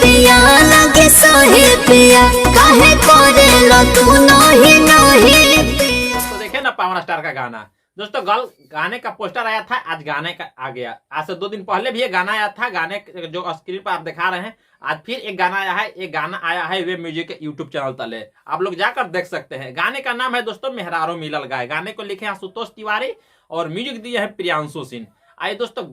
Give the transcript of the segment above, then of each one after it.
पिया लगे सोहे पिया काहे करेला तू नहीं नहीं पिया। तो देखे ना पावर स्टार का गाना दोस्तों, गाने का पोस्टर आया था, आज गाने का आ गया। आज से 2 दिन पहले भी एक गाना आया था, गाने जो स्क्रीन पर आप दिखा रहे हैं। आज फिर एक गाना आया है, एक गाना आया है वेब म्यूजिक के यूट्यूब चैनल तले, आप लोग जाकर देख सकते हैं। गाने का नाम है दोस्तों मेहरारो मिलल गाय। गाने को लिखे हैं आशुतोष तिवारी और म्यूजिक दिए हैं प्रियांशु सिंह। आइए दोस्तों,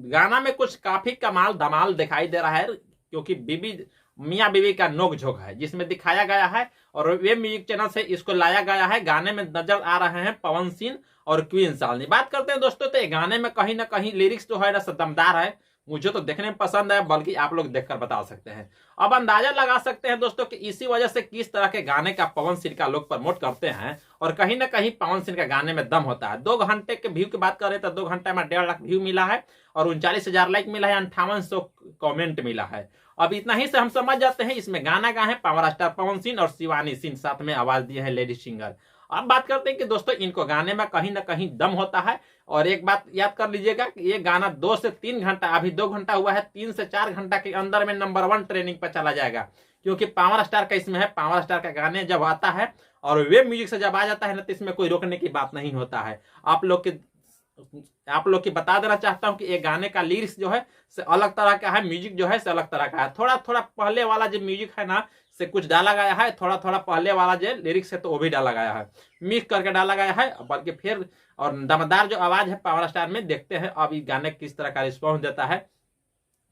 गाना में कुछ काफी कमाल धमाल दिखाई दे रहा है, क्योंकि मियाँ बीवी का नोकझोंक है जिसमें दिखाया गया है, और वेब म्यूजिक चैनल से इसको लाया गया है। गाने में नजर आ रहे हैं पवन सिंह और क्वीन सालनी। बात करते हैं दोस्तों, तो गाने में कहीं ना कहीं लिरिक्स जो है ना दमदार है, मुझे तो देखने में पसंद है, बल्कि आप लोग देखकर बता सकते हैं। अब अंदाजा लगा सकते हैं दोस्तों कि इसी वजह से किस तरह के गाने का पवन सिंह का लोग प्रमोट करते हैं, और कहीं ना कहीं पवन सिंह का गाने में दम होता है। 2 घंटे के व्यू की बात करें तो 2 घंटे में 1.5 लाख व्यू मिला है, और 39,000 लाइक मिला है, 5800 कमेंट मिला है। अब इतना ही से हम समझ जाते हैं इसमें गाना गा है पावर स्टार पवन सिंह और शिवानी सिंह, साथ में आवाज दिए हैं लेडी सिंगर। अब बात करते हैं कि दोस्तों इनको गाने में कहीं ना कहीं दम होता है। और एक बात याद कर लीजिएगा कि ये गाना 2 से 3 घंटा, अभी 2 घंटा हुआ है, 3 से 4 घंटा के अंदर में नंबर 1 ट्रेनिंग पर चला जाएगा, क्योंकि पावर स्टार का इसमें है। पावर स्टार का गाने जब आता है और वेब म्यूजिक से जब आ जाता है ना, तो इसमें कोई रोकने की बात नहीं होता है। आप लोग की बता देना चाहता हूं कि ये गाने का लिरिक्स जो है से अलग तरह का है, म्यूजिक जो है से अलग तरह का है। थोड़ा थोड़ा पहले वाला जो म्यूजिक है ना से कुछ डाला गया है, थोड़ा थोड़ा पहले वाला जो लिरिक्स है तो वो भी डाला गया है, मिक्स करके डाला गया है। बल्कि फिर और दमदार जो आवाज है पावर स्टार में, देखते हैं अब ये गाने किस तरह का रिस्पॉन्स देता है।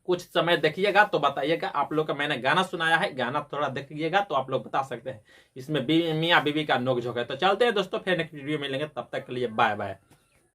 कुछ समय देखिएगा तो बताइएगा। आप लोग का मैंने गाना सुनाया है, गाना थोड़ा देखिएगा तो आप लोग बता सकते हैं इसमें मियाँ बीवी का नोकझोंक है। तो चलते हैं दोस्तों, फिर नेक्स्ट वीडियो मिलेंगे, तब तक के लिए बाय बाय।